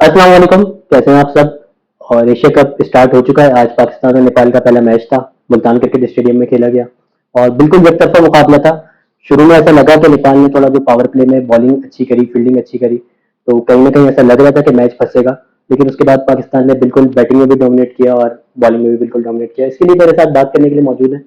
अस्सलाम वालेकुम, कैसे हैं आप सब। और एशिया कप स्टार्ट हो चुका है। आज पाकिस्तान और नेपाल का पहला मैच था, मुल्तान क्रिकेट स्टेडियम में खेला गया और बिल्कुल एकतरफा मुकाबला था। शुरू में ऐसा लगा कि नेपाल ने थोड़ा जो पावर प्ले में बॉलिंग अच्छी करी, फील्डिंग अच्छी करी, तो कहीं ना कहीं ऐसा लग रहा था कि मैच फंसेगा। लेकिन उसके बाद पाकिस्तान ने बिल्कुल बैटिंग में भी डोमिनेट किया और बॉलिंग में भी बिल्कुल डोमिनेट किया। इसके लिए मेरे साथ बात करने के लिए मौजूद है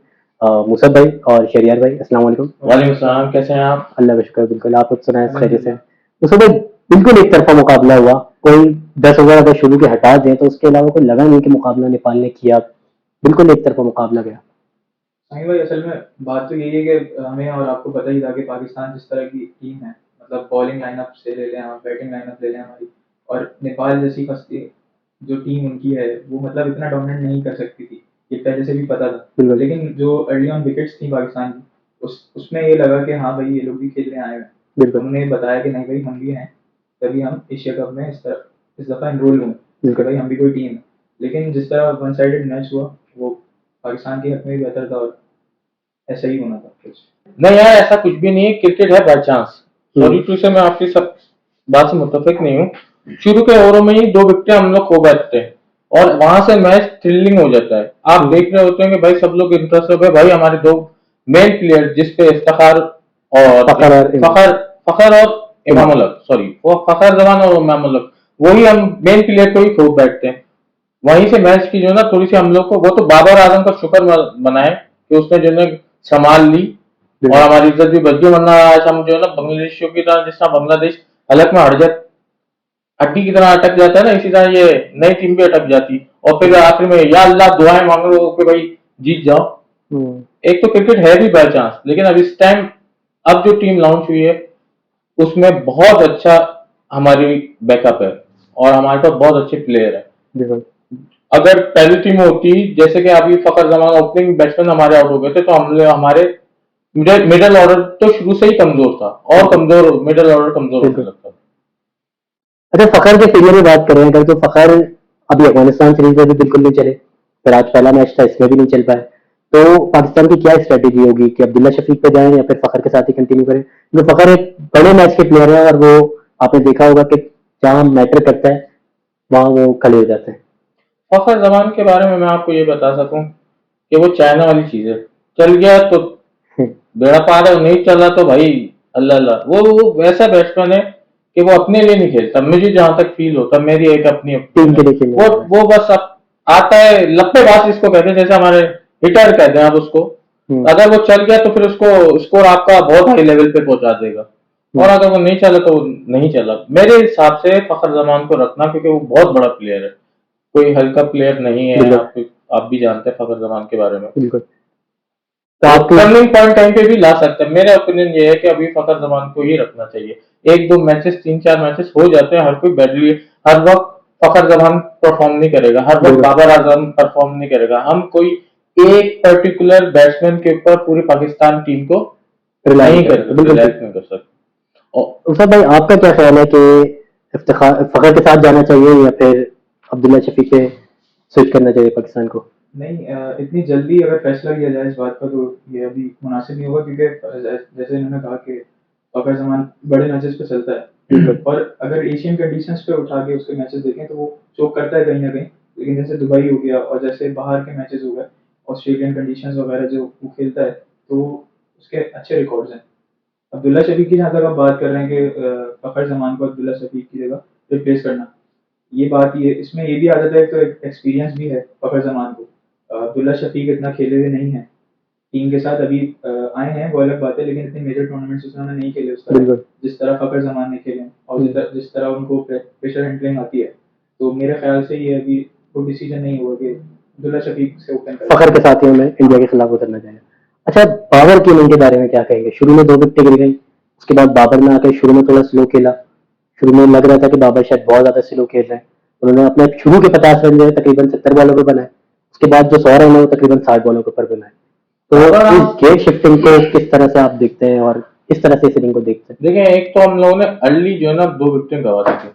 मुसब भाई और शरियार भाई। अस्सलाम वालेकुम। वालेकुम सलाम, कैसे हैं आप? अल्लाह का शुक्र, बिल्कुल। आप लोग सुनाए खैरियत से। अल्हम्दुलिल्लाह। मुसब भाई, बिल्कुल एक तरफा मुकाबला हुआ। कोई 10 ओवर अगर शुरू के हटा दें तो उसके अलावा कोई लगा नहीं कि मुकाबला नेपाल ने किया। बिल्कुल एक तरफा मुकाबला गया। सही भाई, असल में बात तो यही है कि हमें और आपको पता ही था कि पाकिस्तान जिस तरह की टीम है, मतलब बॉलिंग लाइनअप से ले लें आप, बैटिंग लाइनअप ले लें हमारी, और नेपाल जैसी फंसती जो टीम उनकी है, वो मतलब इतना डोमिनेट नहीं कर सकती थी। ये पहले से भी पता था। बिल्कुल लेकिन जो अर्ली ऑन विकेट्स थी पाकिस्तान की, उसमें ये लगा कि हाँ भाई, ये लोग भी खेलने आए हैं। बिल्कुल उन्होंने बताया कि नहीं भाई, हम भी हैं, तभी हम एशिया कप में इस दफ़ा इनरोल हुए कि बिल्कुल। भाई हम भी कोई टीम है। लेकिन जिस तरह वन साइडेड मैच हुआ, वो पाकिस्तान के हक में भी बेहतर था, और ऐसा ही होना था कुछ। नहीं यार, ऐसा कुछ भी नहीं है। क्रिकेट है by chance. Sorry hmm, two से मैं आपकी सब बात से मुत्तफिक नहीं हूँ। शुरू के ओवरों में ही 2 विकेट हम लोग खो बैठते हैं और वहां से मैच थ्रिलिंग हो जाता है। आप देख रहे होते हैं कि भाई सब लोग इंटरेस्ट हो गए, भाई हमारे 2 मेन प्लेयर जिसपे इफ्तिखार और फखर और फखर फखर और इमाम इमाम। उल हक, सॉरी वो फखर जमान और इमाम उल हक, वही हम मेन प्लेयर को ही खो बैठते हैं। वहीं से मैच की जो ना थोड़ी सी हम लोग को, वो तो बाबर आजम का शुक्र मनाए कि उसने जो है संभाल ली और बिल्कुल हमारी इज्जत भी बच गई। वरना आज हम जो है ना बांग्लादेशियों की तरह, जिस तरह बांग्लादेश हलक में हट जाए, हड्डी की तरह अटक जाता है ना, इसी तरह ये नई टीम भी अटक जाती और फिर आखिर में या अल्लाह दुआएं मांग लो कि भाई जीत जाओ। हम्म, एक तो क्रिकेट है भी बाय चांस, लेकिन अब इस टाइम अब जो टीम लॉन्च हुई है उसमें बहुत अच्छा हमारी बैकअप है और हमारे पास बहुत अच्छे प्लेयर है। बिल्कुल। अगर पहली टीम होती जैसे कि अभी फखर जमान ओपनिंग बैट्समैन हमारे आउट हो गए थे, तो हमने हमारे मिडिल ऑर्डर तो शुरू से ही कमजोर था और बिल्कुल कमजोर मिडिल ऑर्डर कमजोर होने बिल्कुल। लगता था। अच्छा, फखर के फेलियर की बात करें अगर, तो फखर अभी अफगानिस्तान सीरीज में भी बिल्कुल नहीं चले। फिर आज पहला मैच था, इसमें भी नहीं चल पाए। तो पाकिस्तान की क्या स्ट्रेटेजी होगी कि अब्दुल्ला शफीक पे जाएं या फिर फखर के साथ ही कंटिन्यू करें, क्योंकि फखर एक बड़े मैच के प्लेयर है और वो आपने देखा होगा कि जहां मैटर करता है वहां वो खड़े हो जाते हैं। फखर जमान के बारे में मैं आपको ये बता सकूं कि वो चाइना वाली चीज है। चल गया तो बेड़ा पार है, नहीं चला तो भाई अल्लाह अल्लाह। वो वैसा बैट्समैन है कि वो अपने लिए नहीं खेलता, मुझे जहां तक फील होता, मेरी एक अपनी टीम ओपिनियन के है। लिए खेलने वो वाला है। वो बस अब आता है लप्पेबाज जिसको कहते हैं, जैसे हमारे हिटर कहते हैं आप उसको। हम्म, अगर वो चल गया तो फिर उसको स्कोर आपका बहुत हाई लेवल पे पहुंचा देगा, और हम्म, अगर वो नहीं चला तो वो नहीं चला। मेरे हिसाब से फखर जमान को रखना, क्योंकि वो बहुत बड़ा प्लेयर है, कोई हल्का प्लेयर नहीं है। बिल्कुल आप भी जानते हैं फखर जमान के बारे में। बिल्कुल। तो वो आपकी टर्निंग पॉइंट कहीं पे भी ला सकता है। मेरा ओपिनियन ये है कि अभी फखर जमान को ही रखना चाहिए। 1-2 मैचेस, 3-4 मैचेस हो जाते हैं, हर कोई बैटली हर वक्त फखर जमान परफॉर्म नहीं करेगा, हर वक्त बिल्कुल बाबर आजम परफॉर्म नहीं करेगा। हम कोई एक पर्टिकुलर बैट्समैन के ऊपर पूरी पाकिस्तान टीम को रिलाई नहीं नहीं कर कर सकते, सकते, बिल्कुल ठीक। रिलैक्स नहीं कर सकते। और उस्ताद भाई, आपका क्या ख्याल है कि फखर के साथ जाना चाहिए या फिर अब्दुल्ला शफीक पे स्विच करना चाहिए पाकिस्तान को। नहीं, इतनी जल्दी अगर फैसला किया जाए इस बात का, तो ये अभी मुनासिब नहीं होगा, क्योंकि जैसे इन्होंने कहा कि फखर जमान बड़े मैचेस पे चलता है, बिल्कुल और अगर एशियन कंडीशंस पे उठा के उसके मैचेस देखें तो वो चोक करता है कहीं ना कहीं। लेकिन जैसे दुबई हो गया और जैसे बाहर के मैचेस हो गए, ऑस्ट्रेलियन कंडीशंस वगैरह जो वो खेलता है, तो उसके अच्छे रिकॉर्ड्स हैं। अब्दुल्ला शफीक की जहाँ तक आप बात कर रहे हैं कि फखर जमान को अब्दुल्ला शफीक की जगह रिप्लेस करना, ये बात, ये इसमें ये भी आ जाता है, तो एक्सपीरियंस भी है फखर जमान को। अब्दुल्ला शफीक इतना खेले हुए नहीं है टीम के साथ अभी। आए हैं वो अलग बात है, लेकिन इतने मेजर टूर्नामेंट्स उन्होंने नहीं खेले उस तरह, बिल्कुल। जिस तरह फखर जमान ने खेले हैं, और हम्म, जिस तरह उनको प्रेशर हैंडलिंग आती है। तो मेरे ख्याल से ये अभी वो डिसीजन नहीं हुआ कि अब्दुल्ला शफीक से ओपन करा फखर जाए। के साथियों में इंडिया के खिलाफ उतरना चाहिए। अच्छा, बाबर की इनिंग के बारे में क्या कहेंगे। शुरू में 2 विकेट गिर गई, उसके बाद बाबर ने आकर शुरू में थोड़ा स्लो खेला। शुरू में लग रहा था कि बाबर शायद बहुत ज्यादा स्लो खेल रहे हैं। उन्होंने अपने शुरू के 50 रन जो है तकरीबन 70 बॉलों पर बनाए। उसके बाद जो 100 रन है वो तकरीबन 60 बॉलों के ऊपर बनाए। अगर तो इस हम गेट शिफ्टिंग को किस तरह से आप देखते हैं और किस तरह से इस इनिंग को देखते हैं। देखें, एक तो हम लोगों ने अर्ली जो है ना 2 विकेट गवा दी थी,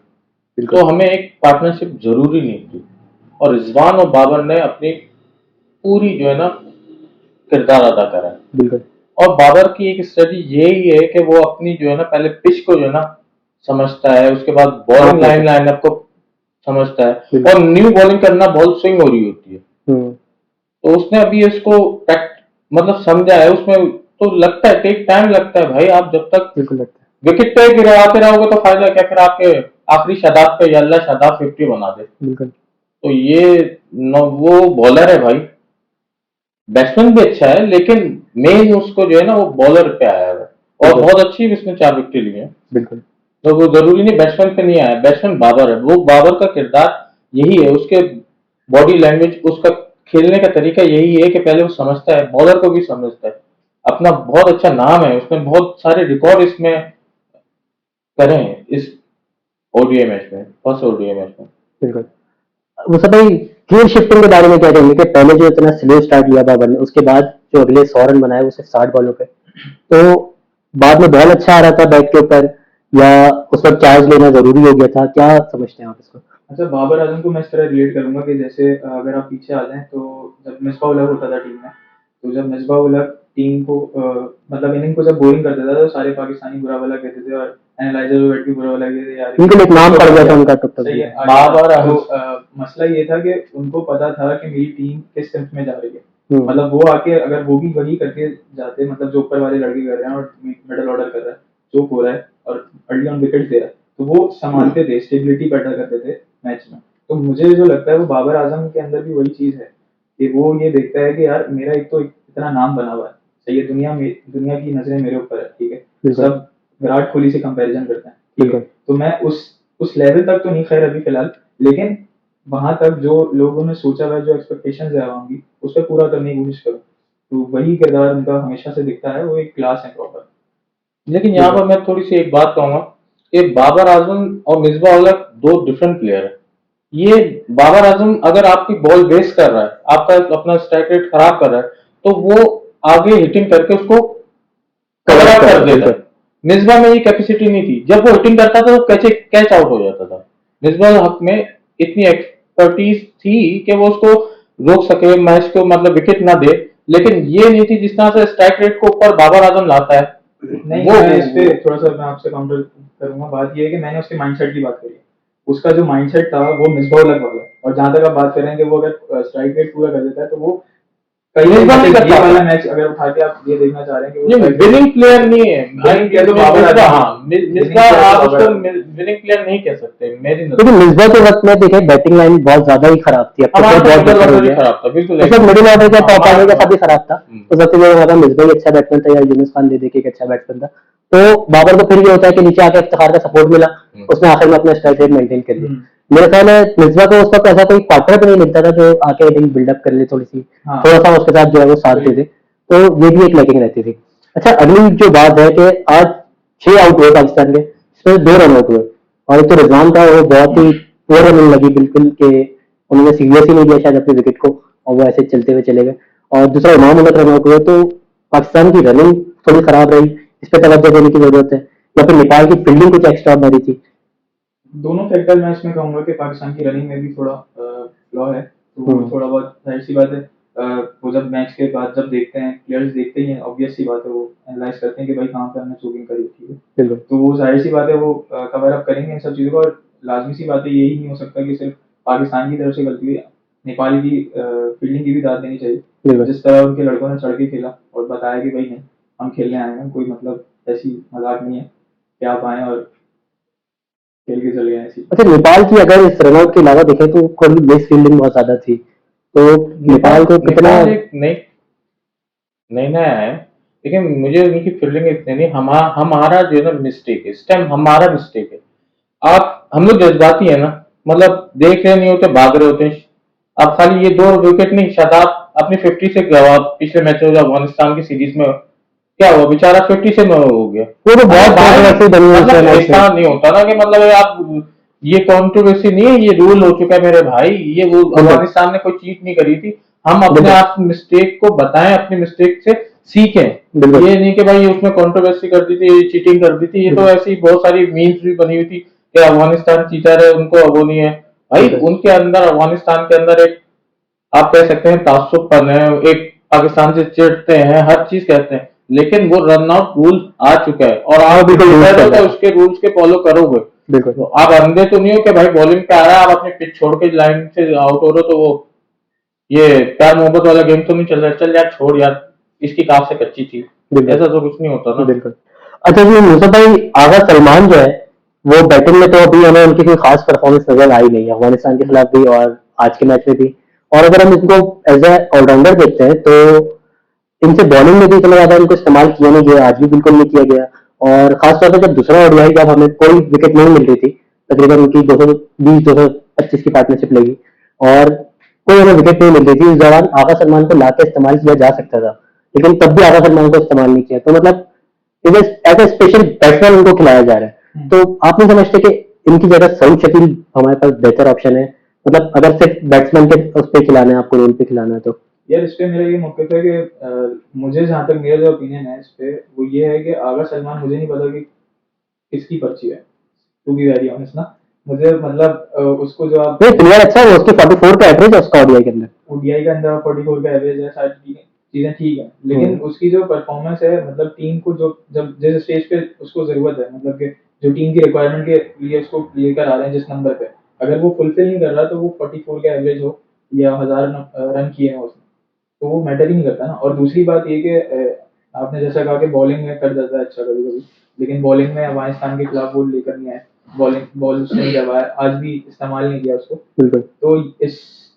बिल्कुल तो हमें एक पार्टनरशिप जरूरी नहीं थी। और रिजवान और बाबर ने अपनी पूरी जो है ना किरदार अदा करा है। बिल्कुल और बाबर की एक स्ट्रेटजी यही है कि वो अपनी जो है ना पहले पिच को जो है ना समझता है, उसके बाद बॉलिंग आप लाइनअप को समझता है, बिल्कुल। और न्यू बॉलिंग करना बहुत स्विंग हो रही होती है, हम्म, तो उसने अभी इसको मतलब समझा है उसमें, तो लगता है टेक टाइम लगता है भाई, आप जब तक बिल्कुल लगता विकेट पे गिरवाते रहोगे तो फायदा क्या, फिर आपके आखिरी शादाब पे अल्लाह शादाब 50 बना दे, है, बिल्कुल। तो ये वो बॉलर है भाई, बैट्समैन भी अच्छा है, लेकिन मेन उसको जो है ना वो बॉलर पे आया है, और बिल्कुल। बहुत अच्छी भी उसने 4 विकेट ली है, बिल्कुल। तो वो जरूरी नहीं बैट्समैन पे नहीं आया, बैट्समैन बाबर है, वो बाबर का किरदार यही है, उसके बॉडी लैंग्वेज, उसका खेलने का तरीका यही है कि पहले वो समझता है, बॉलर को भी समझता है, अपना बहुत अच्छा नाम है, उसने बहुत सारे रिकॉर्ड इसमें करे हैं इस ओडीआई मैच में, फर्स्ट ओडीआई मैच में। बिल्कुल। मुसा भाई, गेम शिफ्टिंग के बारे में क्या कहेंगे कि पहले जो इतना स्लो स्टार्ट लिया बाबर ने, उसके बाद जो अगले 100 रन बनाए वो सिर्फ 60 बॉलों पे, तो बाद में बॉल अच्छा आ रहा था बैट के ऊपर, या उस वक्त चार्ज लेना जरूरी हो गया था, क्या समझते हैं आप इसको? अच्छा, बाबर आजम को मैं इस तरह रिलेट करूंगा कि जैसे अगर आप पीछे आ जाएं तो जब मिसबाह उल हक होता था टीम में, तो जब मिसबाह उल हक टीम को मतलब इनिंग को जब बोरिंग कर देता था तो सारे पाकिस्तानी बुरा भला कहते थे, और एनालाइजर भी बैठ के बुरा भला कहते थे यार बिल्कुल, एक नाम पड़ गया था उनका टुक सही है टुक। बाबर तो मसला ये था कि उनको पता था कि मेरी टीम किस स्ट्रेंथ में जा रही है, हम्म, मतलब वो आके अगर वो भी वही करके जाते, मतलब जो ऊपर वाले लड़के कर रहे हैं और मिडल ऑर्डर कर रहा है, चोक हो रहा है और अर्ली ऑन विकेट दे रहा है, तो वो संभालते थे, स्टेबिलिटी पैदा करते थे मैच में। तो मुझे जो लगता है वो बाबर आजम के अंदर भी वही चीज है कि वो ये देखता है कि यार मेरा एक तो इतना नाम बना हुआ है, सही है, दुनिया की नजरें मेरे ऊपर है, ठीक है, बिल्कुल। सब विराट कोहली से कंपैरिजन करते हैं, ठीक है, बिल्कुल। तो मैं उस लेवल तक तो नहीं खैर अभी फिलहाल, लेकिन वहां तक जो लोगों ने सोचा हुआ है, जो एक्सपेक्टेशंस है आवाम की, उस पर पूरा करने की कोशिश करो, तो वही किरदार उनका हमेशा से दिखता है, वो एक क्लास है प्रॉपर। लेकिन यहाँ पर मैं थोड़ी सी एक बात कहूंगा कि बाबर आजम और मिसबाह उल हक दो डिफरेंट प्लेयर है। ये बाबर आजम अगर आपकी बॉल वेस्ट कर रहा है, आपका अपना स्ट्राइक रेट खराब कर रहा है, तो वो आगे हिटिंग करके उसको कवर अप कर देता है। मिसबाह में ये कैपेसिटी नहीं थी, जब वो हिटिंग करता था तो कैचे कैच आउट हो जाता था। मिसबाह हक में इतनी एक्सपर्टीज थी कि वो उसको रोक सके, मैच को मतलब विकेट ना दे, लेकिन ये नहीं थी जिस तरह से स्ट्राइक रेट को ऊपर बाबर आजम लाता है। नहीं, वो मैं इस पे थोड़ा सा मैं आपसे काउंटर करूंगा। बात ये है कि मैंने उसके माइंडसेट की बात करी है, उसका जो माइंडसेट था वो मिसबाह उल हक वाला है। और जहां तक आप बात कर रहे हैं कि वो अगर स्ट्राइक रेट पूरा कर देता है, तो वो कई मिसबाह नहीं मैचेस, करता ये था। वाला मैच अगर उठा के आप ये देखना चाह रहे हैं कि वो नहीं, strike rate- विनिंग प्लेयर नहीं है। Winning player तो बाबर आजम है। हाँ, Winning मिसबाह player तो आप बाबर उसको आजम है। विनिंग प्लेयर नहीं कह सकते मेरी नजर लेकिन में। मिसबाह के वक्त में देखे बैटिंग लाइन बहुत ज्यादा ही खराब थी, अब तो हमारा बहुत मिडल बेहतर हो ऑर्डर ही गया। खराब था, बिल्कुल उस वक्त मिडिल ऑर्डर का टॉप ऑर्डर का सभी खराब था, हम्म। तो सबसे ज्यादा हमारा मिसबाह ही अच्छा बैट्समैन था, या यूनुस खान दे दे के एक अच्छा बैट्समैन था। तो बाबर को फिर ये होता है कि नीचे आके इफ्तिखार का सपोर्ट मिला, उसने आखिर में अपना स्ट्राइक रेट मेंटेन कर लिया। मेरे ख्याल है मिसबाह को उस वक्त ऐसा कोई पार्टनर भी नहीं मिलता था जो आके इनिंग बिल्डअप कर ले, थोड़ी सी हाँ। थोड़ा सा उसके साथ जो है वो साथ दे दे, तो ये भी एक लैकिंग रहती थी। अच्छा, अगली जो बात है कि आज 6 आउट हुए पाकिस्तान के, इसमें 2 रन आउट हुए, और एक तो रिजवान था, वो बहुत ही पुअर रनिंग लगी बिल्कुल, कि उन्होंने सीरियस ही नहीं लिया शायद अपने विकेट को, और वो ऐसे चलते हुए चले गए। और दूसरा इमाम उलग रन आउट हुए, तो पाकिस्तान की रनिंग थोड़ी खराब रही, इस पर तवज्जो देने की जरूरत है, या फिर नेपाल की फील्डिंग कुछ एक्स्ट्रा मारी थी? दोनों फैक्टर मैं इसमें कहूंगा कि पाकिस्तान की रनिंग में भी थोड़ा फ्लॉ है, तो थोड़ा बहुत जाहिर सी बात है, वो जब मैच के बाद जब देखते हैं, प्लेयर्स देखते ही हैं, ऑब्वियस सी बात है, वो एनालाइज करते हैं कि भाई कहाँ पे हमने चूकिंग करी थी, बिल्कुल। तो वो जाहिर सी बात है वो कवर अप करेंगे इन सब चीज़ों को। और लाजमी सी बात है, यही नहीं हो सकता कि सिर्फ पाकिस्तान की तरफ से गलती हुई, नेपाल की फील्डिंग की भी दाद देनी चाहिए, बिल्कुल। जिस तरह उनके लड़कों ने चढ़ के खेला और बताया कि भाई नहीं, हम खेलने आए हैं, कोई मतलब ऐसी मजाक नहीं है कि आप आए और खेल के चले गए ऐसी। अच्छा, नेपाल की अगर इस रनआउट के अलावा देखें तो थोड़ी मिस फील्डिंग बहुत ज्यादा थी, तो नेपाल को कितना नेपाल एक नई नई नया है, लेकिन मुझे उनकी फील्डिंग इतनी नहीं, हमारा जो है ना मिस्टेक है, इस टाइम हमारा मिस्टेक है। आप हम लोग जज्बाती है ना, मतलब देख रहे नहीं होते, भाग रहे होते हैं। अब खाली ये 2 विकेट नहीं, शादाब अपनी 50 से गवा, पिछले मैच में अफगानिस्तान की सीरीज में क्या हुआ, बेचारा 50 से में हो गया। वो तो बहुत भाई, कंट्रोवर्सी बनी हुई मतलब है ऐसा नहीं होता ना कि मतलब आप, ये कंट्रोवर्सी नहीं है, ये रूल हो चुका है मेरे भाई, ये वो अफगानिस्तान ने कोई चीट नहीं करी थी। हम अपने आप मिस्टेक को बताएं, अपनी मिस्टेक से सीखें, ये नहीं कि भाई उसने कंट्रोवर्सी कर दी थी, चीटिंग कर दी थी, ये तो ऐसी बहुत सारी मीम्स भी बनी हुई थी कि अफगानिस्तान चीटर है, उनको वो नहीं है भाई, उनके अंदर अफगानिस्तान के अंदर एक, आप कह सकते हैं तासुबपन है, एक पाकिस्तान से चिढ़ते हैं, हर चीज कहते हैं, लेकिन वो रन आउट रूल आ चुका है, और आप बिल्कुल use कर रहे हैं। उसके रूल्स के फॉलो करोगे बिल्कुल तो आप अंधे तो नहीं हो कि भाई बॉलिंग पे आ रहा है आप अपनी पिच छोड़ के लाइन से आउट हो रहे हो, तो वो ये प्यार मोहब्बत वाला गेम तो नहीं चल रहा है, चल यार छोड़ यार, इसकी काफ से कच्ची थी, बिल्कुल ऐसा तो कुछ नहीं होता ना। बिल्कुल। अच्छा जी मूसा भाई, आगा सलमान जो है वो बैटिंग में तो अभी हमें उनकी कोई खास परफॉर्मेंस नजर आई नहीं है, अफगानिस्तान के खिलाफ भी और आज के मैच में भी। और अगर हम इनको एज ए ऑलराउंडर देखते हैं तो इनसे बॉलिंग में भी इतना ज्यादा इनको इस्तेमाल किया नहीं गया, आज भी बिल्कुल नहीं किया गया। और खासतौर पर जब दूसरा ओडीआई जब हमें कोई विकेट नहीं मिल रही थी, तकरीबन उनकी 220-225 की पार्टनरशिप लगी और कोई हमें विकेट नहीं मिल रही थी, इस दौरान आगा सलमान को लाके इस्तेमाल किया जा सकता था, लेकिन तब भी आगा सलमान को इस्तेमाल नहीं किया। तो मतलब एज ए स्पेशल बैट्समैन उनको खिलाया जा रहा है। तो आप नहीं समझते कि इनकी जगह सऊद शकील हमारे पास बेहतर ऑप्शन है, मतलब अगर सिर्फ बैट्समैन के उस पे खिलाना है, आपको रोल पे खिलाना है तो? यार इस पे मेरा ये मौक़िफ़ है कि मुझे जहाँ तक मेरा जो ओपिनियन है इस पे वो ये है कि आगा सलमान, मुझे नहीं पता कि किसकी पर्ची है, टू बी वेरी ऑनेस्ट ना। मुझे मतलब उसको जो आप नहीं, प्लेयर अच्छा है, उसकी 44 का एवरेज है उसका ओडीआई के अंदर। ओडीआई के अंदर 44 का एवरेज है, सारी चीजें ठीक है, लेकिन उसकी जो परफॉर्मेंस है, मतलब टीम को जो जब जिस स्टेज पे उसको जरूरत है, मतलब कि जो टीम की रिक्वायरमेंट के लिए उसको लेकर आ रहे हैं जिस नंबर पे, अगर वो फुलफिल नहीं कर रहा तो वो 44 का एवरेज हो या 1000 रन किए हैं उसने, तो वो मैटर ही नहीं करता ना। और दूसरी बात ये कि आपने जैसा कहा कि बॉलिंग में कर जाता है अच्छा कभी कभी, लेकिन बॉलिंग में अफगानिस्तान के खिलाफ वो लेकर नहीं आए, बॉल उसने नहीं करवाया, आज भी इस्तेमाल नहीं किया उसको। बिल्कुल तो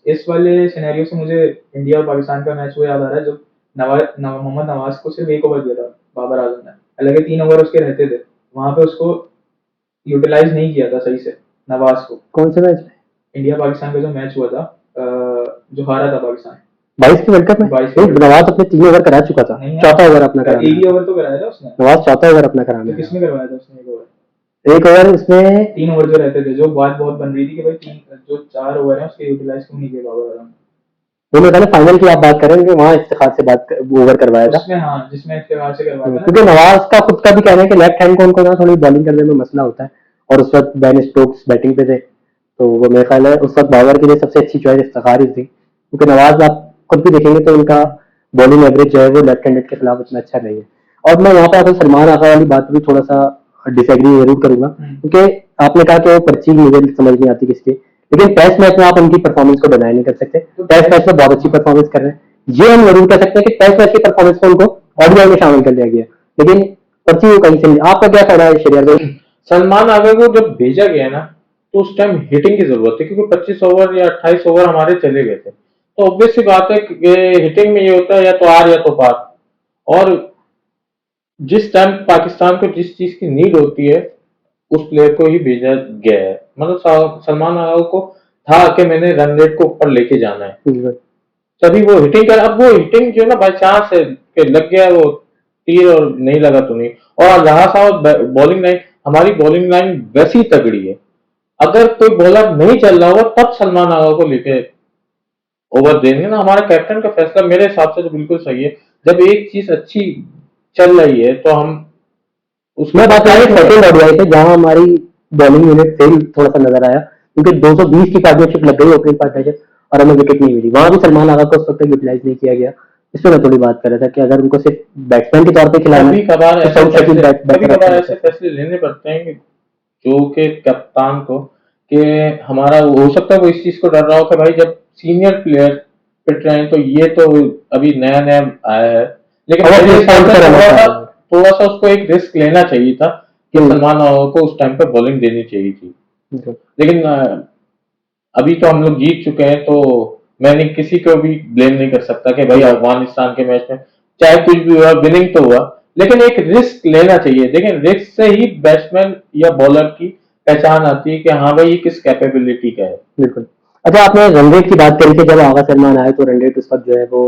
इस वाले सिनेरियो से मुझे इंडिया और पाकिस्तान का मैच वो याद आ रहा है जब मोहम्मद नवाज को सिर्फ 1 ओवर दिया था बाबर आजम ने, हालांकि 3 ओवर उसके रहते थे, वहां पे उसको यूटिलाइज नहीं किया था सही से नवाज को। कौन से मैच में? इंडिया पाकिस्तान का जो मैच हुआ था, जो हारा था पाकिस्तान 22 के वर्ल्ड कप में? 22 के नहीं, वर्ल्ड कप। नवाज अपने 3 ओवर करा चुका था, नहीं यार, चौथा ओवर अपना एक कराना ही है। ओवर तो कराया था उसने। नवाज चौथा ओवर अपना कराना तो है। किसने करवाया था उसने 1 ओवर? एक ओवर उसमें 3 ओवर जो रहते थे, जो बात बहुत बन रही थी कि भाई तीन जो 4 ओवर है उसके यूटिलाइज क्यों नहीं किए बाबर आजम ने? वो मेरे ख्याल है फाइनल की आप बात करेंगे, वहां इफ्तिखार से ओवर करवाया था। उसमें हाँ, जिसमें इफ्तिखार से करवाया था ना। क्योंकि नवाज का खुद का भी कहना है कि लेफ्ट हैंड को उनको ना थोड़ी बॉलिंग करने में मसला होता है, और उस वक्त बेन स्टोक्स बैटिंग पे थे, तो वो मेरे ख्याल है उस वक्त बाबर के लिए सबसे अच्छी चॉइस इफ्तिखार ही थी, क्योंकि नवाज आप खुद भी देखेंगे तो उनका बॉलिंग एवरेज जो है वो लेफ्ट हैंडेड के खिलाफ उतना अच्छा नहीं है। और मैं यहाँ पे आकर सलमान आगा वाली बात भी थोड़ा सा डिसएग्री जरूर करूंगा, क्योंकि आपने कहा कि वो पर्ची मुझे समझ नहीं आती किसकी, लेकिन टेस्ट मैच में आप उनकी परफॉर्मेंस को डिनाई नहीं कर सकते, टेस्ट मैच में बहुत अच्छी परफॉर्मेंस कर रहे हैं। ये हम जरूर कह सकते हैं कि टेस्ट मैच की परफॉर्मेंस में उनको ओडीआई में शामिल कर लिया गया, लेकिन पर्ची वो कहीं से नहीं। आपका क्या कहना है शेरियर भाई? सलमान आगे को जब भेजा गया ना, तो उस टाइम हिटिंग की जरूरत थी, क्योंकि 25 ओवर या 28 ओवर हमारे चले गए थे, तो ऑब्वियस सी बात है कि हिटिंग में ये होता है या तो आर या तो पार। और जिस टाइम पाकिस्तान को जिस चीज की नीड होती है उस प्लेयर को ही भेजा गया है, मतलब सलमान आगा को था कि मैंने रन रेट को ऊपर लेके जाना है, बिल्कुल तभी वो हिटिंग कर। अब वो हिटिंग जो है ना बाई चांस है कि लग गया वो तीर और नहीं लगा तो नहीं। और रहा सा बॉलिंग लाइन, हमारी बॉलिंग लाइन वैसी तगड़ी है, अगर कोई बॉलर नहीं चल रहा होगा तब सलमान आगा को लेके ओवर देंगे ना। हमारे कैप्टन का फैसला मेरे हिसाब से तो बिल्कुल सही है, जब एक चीज अच्छी चल रही है तो हम उसमें मैं बात कर रहा हूँ सेकंड ओडीआई पे, जहां हमारी बॉलिंग यूनिट फेल थोड़ा सा नजर आया, क्योंकि 220 की पार्टनरशिप लग गई, ओपनिंग पार्टनरशिप, और हमें विकेट नहीं मिली, वहां भी सलमान आगा को उस वक्त यूटिलाइज नहीं किया गया। इस पर मैं थोड़ी बात कर रहा था कि अगर उनको सिर्फ बैट्समैन के तौर पे खिलाना कभी है कभार तो ऐसे सऊद शकील फैसले कभी बेहतर कभार ऑप्शन ऐसे है। फैसले लेने पड़ते हैं कि जो कि कप्तान को, कि हमारा हो सकता है वो इस चीज को डर रहा हो कि भाई जब सीनियर प्लेयर पिट रहे हैं तो ये तो अभी नया नया आया है, लेकिन और मेरे अपने हिसाब स्टैंड से पर रहना थोड़ा सा चाहिए। थोड़ा सा उसको एक रिस्क लेना चाहिए था कि सलमान को उस टाइम पे बॉलिंग देनी चाहिए थी। बिल्कुल। लेकिन अभी तो हम लोग जीत चुके हैं, तो मैं नहीं किसी को भी ब्लेम नहीं कर सकता कि भाई अफगानिस्तान के मैच में चाहे कुछ भी हुआ, विनिंग तो हुआ, लेकिन एक रिस्क लेना चाहिए। लेकिन रिस्क से ही बैट्समैन या बॉलर की पहचान आती है कि हाँ भाई ये किस कैपेबिलिटी का है। बिल्कुल। अच्छा, आपने रन रेट की बात करी कि जब आगा सलमान आए तो रन रेट उस वक्त जो है वो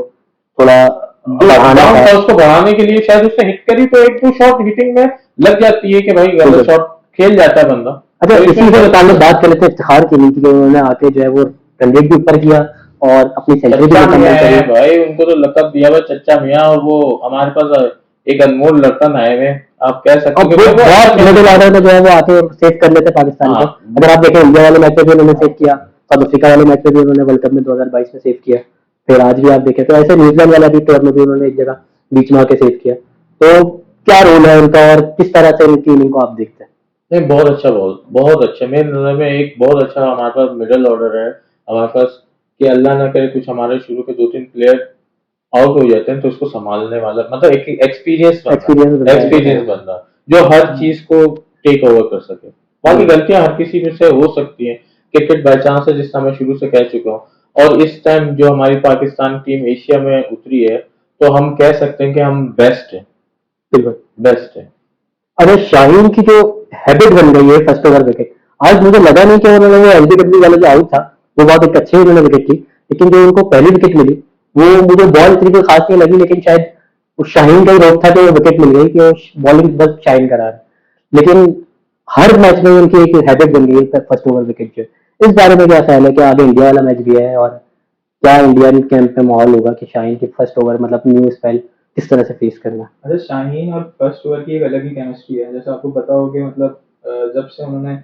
थोड़ा बढ़ाना डाउन था। था, उसको बढ़ाने के लिए शायद उसने हिट करी तो एक दो शॉट हिटिंग में लग जाती है कि भाई अगर बिल्कुल। शॉट खेल जाता है बंदा। अच्छा, तो इसी इसमें से मुताबिक बात कर लेते हैं इफ्तिखार की, नीति के उन्होंने आके जो है वो रन रेट भी ऊपर किया और अपनी सेंचुरी भी चच्चा मियाँ मुकम्मल है करी। भाई, उनको तो लकब दिया हुआ चच्चा मियाँ, और वो हमारे पास एक अनमोल रतन आए हुए, आप कह सकते और हो कि वो वो अच्छा बहुत मिडिल ऑर्डर में जो है वो आके सेव कर लेते पाकिस्तान को। हाँ। अगर आप देखें इंडिया वाले मैच में भी उन्होंने सेव किया, साउथ अफ्रीका वाले मैच में भी उन्होंने वर्ल्ड कप में 2022 में सेव किया, फिर आज भी आप देखें तो ऐसे न्यूजीलैंड वाला भी टूर में भी उन्होंने एक जगह बीच में आके सेव किया। तो क्या रोल है उनका और किस तरह से इनकी इनिंग को आप देखते हैं? नहीं, बहुत अच्छा मेरे नजर में एक बहुत अच्छा हमारे पास मिडल ऑर्डर है हमारे पास, कि अल्लाह ना करे कुछ हमारे शुरू के 2-3 प्लेयर आउट हो जाते हैं तो उसको संभालने वाला मतलब एक एक्सपीरियंस बनता एक्सपीरियंस है। बंदा जो हर चीज को टेक ओवर कर सके। बाकी गलतियां हर किसी में से हो सकती हैं, क्रिकेट बाई चांस है जिसका मैं शुरू से कह चुका हूँ। और इस टाइम जो हमारी पाकिस्तान टीम एशिया में उतरी है तो हम कह सकते हैं कि हम बेस्ट है, बिल्कुल। बेस्ट है। अरे शाहीन की जो हैबिट बन गई है फर्स्ट ओवर विकेट, आज मुझे लगा नहीं कि उन्होंने वो एलबीडब्ल्यू वाला जो आउट था वो बहुत एक अच्छे उन्होंने विकेट की, लेकिन जो उनको पहली विकेट मिली वो मुझे बॉल इतनी कोई खास नहीं लगी, लेकिन शायद उस शाहीन का ही रोक था कि वो विकेट मिल गई कि वो बॉलिंग बस शाइन करा है। लेकिन हर मैच में उनकी एक हैबिट बन गई है फर्स्ट ओवर विकेट जो। इस बारे में क्या ख्याल है कि आगे इंडिया वाला मैच भी है, और क्या इंडियन कैंप में माहौल होगा कि शाहीन की फर्स्ट ओवर मतलब न्यू स्पेल किस तरह से फेस करना? अच्छा, शाहीन और फर्स्ट ओवर की एक अलग ही केमिस्ट्री है। जैसे आपको पता हो कि मतलब जब से उन्होंने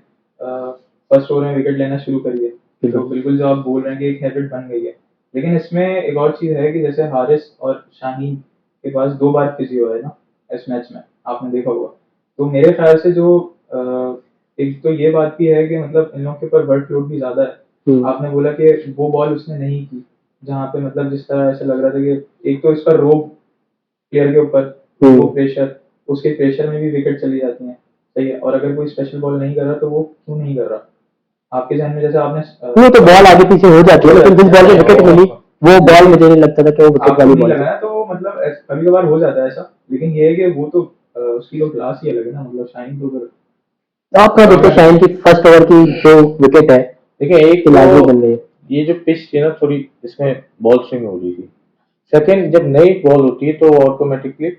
फर्स्ट ओवर में विकेट लेना शुरू करी है, तो बिल्कुल। बिल्कुल जो आप बोल रहे हैं कि एक हैबिट बन गई है। लेकिन इसमें एक और चीज़ है कि जैसे हारिस और शाहीन के पास 2 बार फिजियो है ना इस मैच में, आपने देखा होगा। तो मेरे ख्याल से जो एक तो ये बात भी है कि मतलब इन लोगों के ऊपर वर्कलोड भी ज़्यादा है। आपने बोला कि वो बॉल उसने नहीं की, जहाँ पे मतलब जिस तरह ऐसा लग रहा था कि एक तो इसका रोब प्लेयर के ऊपर, वो प्रेशर, उसके प्रेशर में भी विकेट चली जाती हैं, सही है। और अगर कोई स्पेशल बॉल नहीं कर रहा तो वो क्यों नहीं कर रहा? आपके ज़हन में जैसे आपने वो तो बॉल आगे पीछे हो जाती है, हो लेकिन जाती जिस है बॉल पे ना, विकेट मिली वो वो बॉल मुझे नहीं लगता था कि वो विकेट आपको वाली नहीं बॉल लगा थी। ना, तो मतलब कभी कभार हो जाता है ऐसा। लेकिन ये है कि वो तो उसकी तो क्लास ही अलग है ना, मतलब शाइन तो फिर तो आप क्या देखते हैं शाहीन की फर्स्ट ओवर की जो विकेट है देखिए एक कि तो लाजमी बन गई है? ये जो पिच थी ना थोड़ी, इसमें बॉल स्विंग हो रही थी। सेकंड, जब नई बॉल होती है तो ऑटोमेटिकली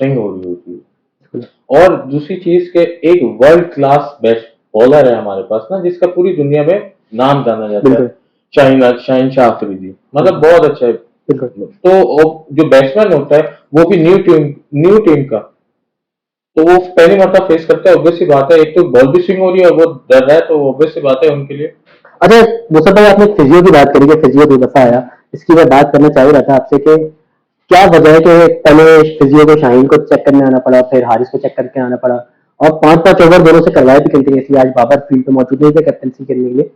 स्विंग हो रही होती है। और दूसरी चीज के एक वर्ल्ड क्लास बेस्ट बॉलर है हमारे पास ना, जिसका पूरी दुनिया में नाम जाना जाता है, बिल्कुल। शाहीन शाह अफरीदी, मतलब बहुत अच्छा है। बिल्कुल। तो जो बैट्समैन होता है वो भी न्यू टीम का, तो वो पहली मरतबा फेस करता है, ऑब्वियस सी बात है, एक तो बॉल भी स्विंग हो रही है और वो डर रहा है, तो ऑब्वियस सी बात है उनके लिए। अच्छा, मुसब भाई आपने फिजियो की बात करी कि फिजियो 2 दफा आया, इसकी मैं बात करना चाह ही रहा था आपसे कि क्या वजह है कि पहले फिजियो को शाहीन को चेक करने आना पड़ा, फिर हारिस को चेक करके आना पड़ा, और 5-5 ओवर दोनों से करवाए भी कंटिन्यूसली। आज बाबर फील्ड पे मौजूद नहीं थे कैप्टनसी करने के लिए,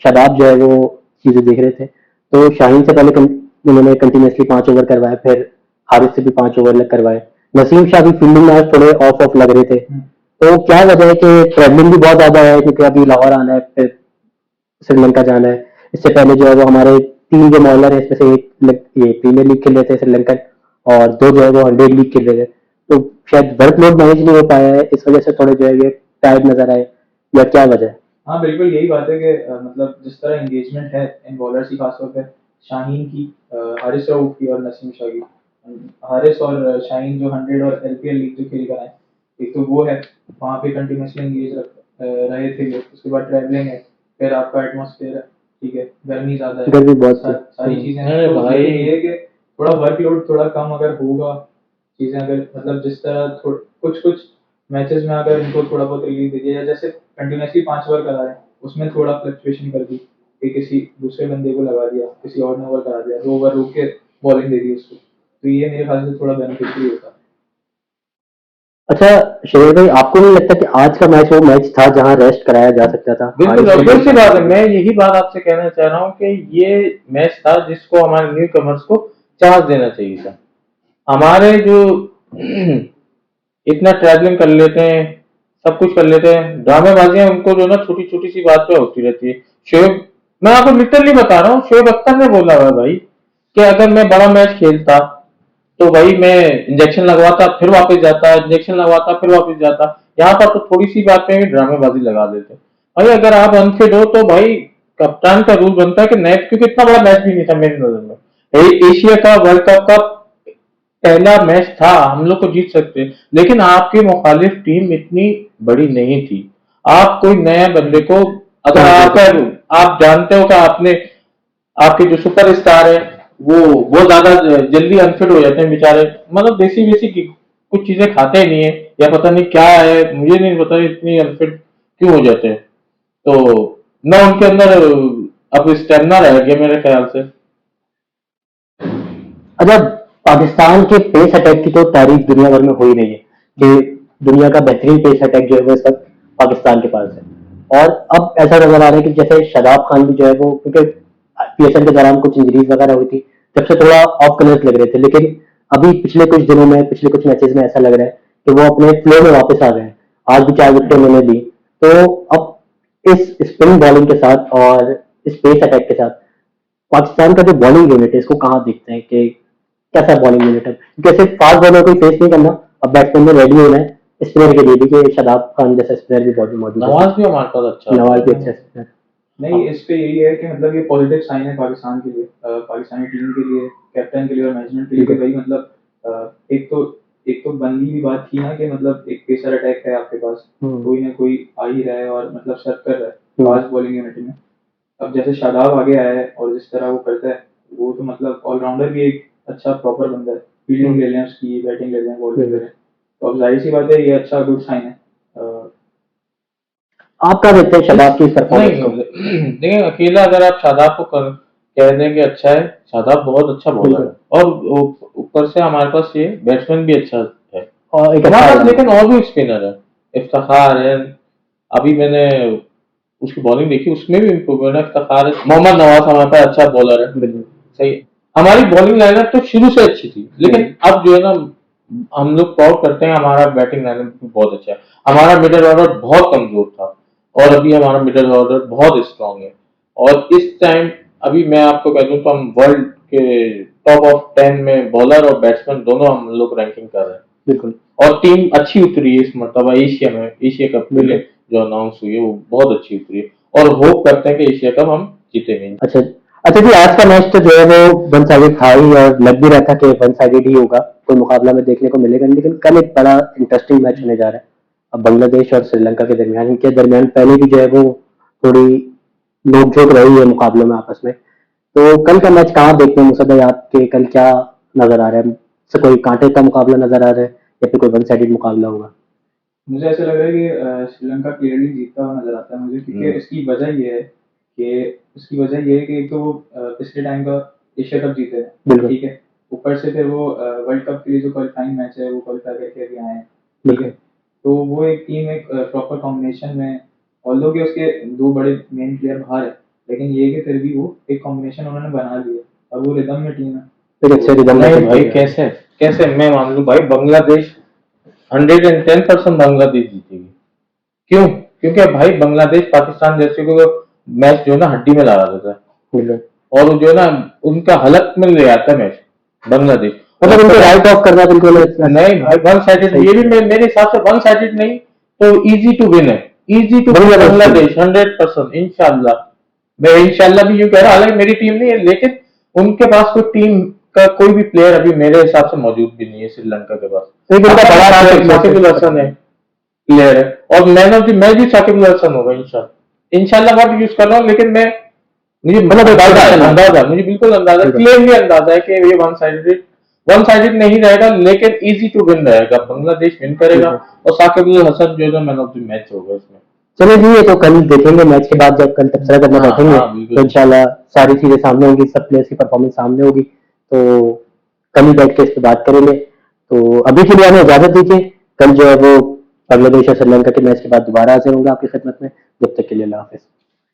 शादाब जो है वो चीजें देख रहे थे, तो शाहीन से पहले उन्होंने कंटिन्यूसली 5 ओवर करवाए, फिर हारिस से भी 5 ओवर करवाए। नसीम शाह भी फील्डिंग में आज थोड़े ऑफ ऑफ लग रहे थे, तो क्या वजह है कि ट्रैवलिंग भी बहुत ज्यादा है क्योंकि अभी लाहौर आना है, फिर श्रीलंका जाना है। इससे पहले जो है वो हमारे 3 जो मॉलर है इसमें से एक ये प्रीमियर लीग खेल रहे थे श्रीलंकन, और 2 जो है वो 100 लीग खेल रहे थे, तो शायद वर्कलोड मैनेज नहीं हो पाया है, इस वजह से थोड़े जो है ये टायर्ड नजर आए, या क्या वजह है? हाँ, बिल्कुल यही बात है कि मतलब जिस तरह एंगेजमेंट है इन बॉलर्स की, खासतौर पे शाहीन की, हारिस रऊफ की और नसीम शाह की। हारिस और शाहीन जो 100 और एलपीएल लीग जो खेल कर आए, एक तो वो है, वहाँ पे कंटिन्यूसली एंगेज रहे थे ये। उसके बाद ट्रैवलिंग है, फिर आपका एटमॉस्फेयर है, ठीक है, गर्मी ज़्यादा है, गर्मी बहुत थी। सारी चीज़ें हैं। अरे तो भाई, लेकिन ये है कि थोड़ा वर्कलोड थोड़ा कम अगर होगा, चीज़ें अगर मतलब जिस तरह कुछ कुछ मैचेस में अगर इनको थोड़ा बहुत रिलीज दे दिया जाए, जैसे कंटिन्यूसली 5 ओवर करा रहे हैं, उसमें थोड़ा फ्लक्चुएशन कर दी कि किसी दूसरे बंदे को लगा दिया, किसी और ने ओवर करा दिया, 2 ओवर रुक के बॉलिंग दे दी उसको, तो ये मेरे ख्याल से थोड़ा बेनिफिशियरी होता है। अच्छा शेर भाई, आपको नहीं लगता कि आज का मैच वो मैच था जहां रेस्ट कराया जा सकता था बिल्कुल हारिस को भी ऑब्वियस सी बात है, शाहीन को मैं यही बात आपसे कहना चाह रहा हूँ कि ये मैच था जिसको हमारे न्यू कमर्स को चांस देना चाहिए था। हमारे जो इतना ट्रैवलिंग कर लेते हैं, सब कुछ कर लेते हैं, ड्रामेबाजियां उनको जो ना छोटी छोटी सी बात पे होती रहती है। शोएब, मैं आपको लिटरली बता रहा हूँ, शोएब अख्तर ने बोला हुआ है भाई कि अगर मैं बड़ा मैच खेलता तो भाई मैं इंजेक्शन लगवाता फिर वापस जाता, इंजेक्शन लगवाता फिर वापस जाता। यहाँ पर तो थोड़ी सी बात पे भी ड्रामेबाजी लगा देते। भाई अगर आप अनफिट हो तो भाई कप्तान का रूल बनता है कि नेट, क्योंकि इतना बड़ा मैच भी नहीं था मेरी नजर में, एशिया का वर्ल्ड कप का पहला मैच था, हम लोग को जीत सकते, लेकिन आपकी मुखालिफ टीम इतनी बड़ी नहीं थी। आप कोई नए बंदे को, अगर आप जानते हो कि आपने, आपके जो सुपरस्टार है वो ज्यादा जल्दी अनफिट हो जाते हैं बेचारे, मतलब देसी वेसी की कुछ चीजें खाते नहीं है, या पता नहीं क्या है, मुझे नहीं पता इतनी अनफिट क्यों हो जाते हैं। तो ना उनके अंदर अब स्टेमिना रह गया मेरे ख्याल से। अच्छा, पाकिस्तान के पेस अटैक की तो तारीफ दुनिया भर में हो ही रही है कि दुनिया का बेहतरीन पेस अटैक जो है वो इस वक्त पाकिस्तान के पास है। और अब ऐसा नजर आ रहा है कि जैसे शादाब खान भी जो है वो, क्योंकि पीएसएल के दौरान कुछ इंजरीज वगैरह हुई थी, तब से थोड़ा ऑफ कलर्स लग रहे थे, लेकिन अभी पिछले कुछ दिनों में, पिछले कुछ मैचेस में ऐसा लग रहा है कि वो अपने फ्लो में वापस आ गए हैं। आज भी 4 विकेटें उन्होंने ली। तो अब इस स्पिन बॉलिंग के साथ और इस पेस अटैक के साथ पाकिस्तान का जो बॉलिंग यूनिट है, इसको कहाँ देखते हैं कि कैसा बॉलिंग यूनिट है? क्योंकि सिर्फ फास्ट बॉलर को फेस नहीं करना, अब बैट्समैन में रेडी होना है स्पिनर के लिए भी, कि शादाब खान जैसा स्पिनर भी बहुत मौजूद है। नवाज भी हमारे पास अच्छा नवाज भी अच्छा स्पिनर। नहीं, इस पे यही है कि मतलब ये पॉजिटिव साइन है पाकिस्तान के लिए, पाकिस्तानी टीम के लिए, कैप्टन के लिए और मैनेजमेंट के लिए कि भाई मतलब एक तो बननी भी बात थी ना कि मतलब एक पेसर अटैक है आपके पास, कोई ना कोई आ ही रहा है और मतलब सर्व कर रहा है फास्ट बॉलिंग यूनिट में। अब जैसे शादाब आगे आया है और जिस तरह वो करता है, वो तो मतलब ऑलराउंडर भी एक अच्छा प्रॉपर बंदा है, फील्डिंग ले लें उसकी, बैटिंग ले लें, बॉलिंग ले लें, तो अब जाहिर सी बात है ये अच्छा गुड साइन है। आप क्या देखते हैं शादाब की परफॉर्मेंस को? नहीं देखिए, अकेला अगर आप शादाब को कह दें कि अच्छा है, शादाब बहुत अच्छा बॉलर है, और ऊपर से हमारे पास ये बैट्समैन भी अच्छा है, और एक हमारे अच्छा पास लेकिन और भी स्पिनर है, इफ्तिखार है, अभी मैंने उसकी बॉलिंग देखी, उसमें भी इम्प्रूवमेंट है, इफ्तिखार है, मोहम्मद नवाज हमारे पास अच्छा बॉलर है, सही। हमारी बॉलिंग लाइनअप तो शुरू से अच्छी थी, लेकिन अब जो है ना, हम लोग प्राउड करते हैं हमारा बैटिंग लाइनअप बहुत अच्छा है। हमारा मिडिल ऑर्डर बहुत कमजोर था और अभी हमारा मिडिल ऑर्डर बहुत स्ट्रांग है, और इस टाइम अभी मैं आपको कह दूं तो हम वर्ल्ड के टॉप ऑफ 10 में बॉलर और बैट्समैन दोनों हम लोग रैंकिंग कर रहे हैं। बिल्कुल। और टीम अच्छी उतरी है इस मरतबा एशिया में, एशिया कप के लिए जो अनाउंस हुई है वो बहुत अच्छी उतरी है, और होप करते हैं कि एशिया कप हम जीतेंगे। अच्छा अच्छा जी, आज का मैच तो जो है वो वन साइडेड था ही, और लग भी रहा था कि वन साइडेड ही होगा, कोई मुकाबला में देखने को मिलेगा नहीं, लेकिन कल एक बड़ा इंटरेस्टिंग मैच होने जा रहा है। अब बांग्लादेश और श्रीलंका के दरमियान, इनके दरमियान पहले भी जो है वो थोड़ी नोकझोंक रही है मुकाबलों में आपस में। तो कल का मैच कहाँ देखते हैं मुसद भाई आपके? कल क्या नजर आ रहा है? से कोई कांटे का मुकाबला नजर आ रहा है या फिर कोई वन साइडेड मुकाबला होगा? मुझे ऐसा लग रहा है कि श्रीलंका क्लियरली जीतता हुआ नजर आता है मुझे, क्योंकि इसकी वजह ये है कि एक तो वो पिछले टाइम का एशिया कप जीते हैं, ठीक है, ऊपर से फिर वो वर्ल्ड कप के लिए जो क्वालिफाइंग मैच है वो क्वालिफाई करके अभी आए हैं, ठीक है, तो वो एक टीम एक प्रॉपर कॉम्बिनेशन में, ऑल्दो कि उसके 2 बड़े मेन प्लेयर बाहर है, लेकिन ये कि फिर भी वो एक कॉम्बिनेशन उन्होंने बना लिया, अब वो रिदम में टीम है। एक अच्छे रिदम में नहीं भाई, कैसे कैसे मैं मान लूं भाई, बांग्लादेश 110% बांग्लादेश जीतेगी। क्यों? क्योंकि भाई बांग्लादेश पाकिस्तान जैसे को मैच जो है ना हड्डी में लगा देता है, और जो है ना उनका हलक में ले आता है मैच बांग्लादेश, मतलब उनको राइट ऑफ करना बिल्कुल नहीं भाई, वन साइडेड ये भी मेरे हिसाब से वन साइडेड नहीं तो इजी टू विन है, इजी टू बांग्लादेश 100%। इंशाल्लाह, मैं इंशाल्लाह भी यूं कह रहा, हालांकि मेरी टीम नहीं है, लेकिन उनके पास कोई टीम का कोई भी प्लेयर अभी मेरे हिसाब से मौजूद भी नहीं है श्रीलंका के पास। साकिब अल हसन है प्लेयर है, और मैन ऑफ द मैच भी साकिब अल हसन होगा इंशाल्लाह। इंशाल्लाह वर्ड यूज कर रहा हूँ, लेकिन मैं मुझे अंदाजा मुझे बिल्कुल अंदाजा, क्लियरली अंदाजा है कि ये वन साइडेड नहीं रहेगा, लेकिन इजी टू विन रहेगा, बांग्लादेश विन करेगा, और साकिब अल हसन जो है मैन ऑफ द मैच होगा इसमें। चलो जी, ये तो कल देखेंगे मैच के बाद, जब कल तबसरा करने बैठेंगे तो इंशाल्लाह सारी चीजें सामने होंगी, सब प्लेयर्स की परफॉर्मेंस सामने होगी, तो कल ही बैठ के इस पर बात करेंगे। तो अभी के लिए हमें इजाजत दीजिए, कल जो है वो बांग्लादेश और श्रीलंका के मैच के बाद दोबारा हाजिर होंगे आपकी खिदमत में। जब तक के लिए अल्लाह हाफिज।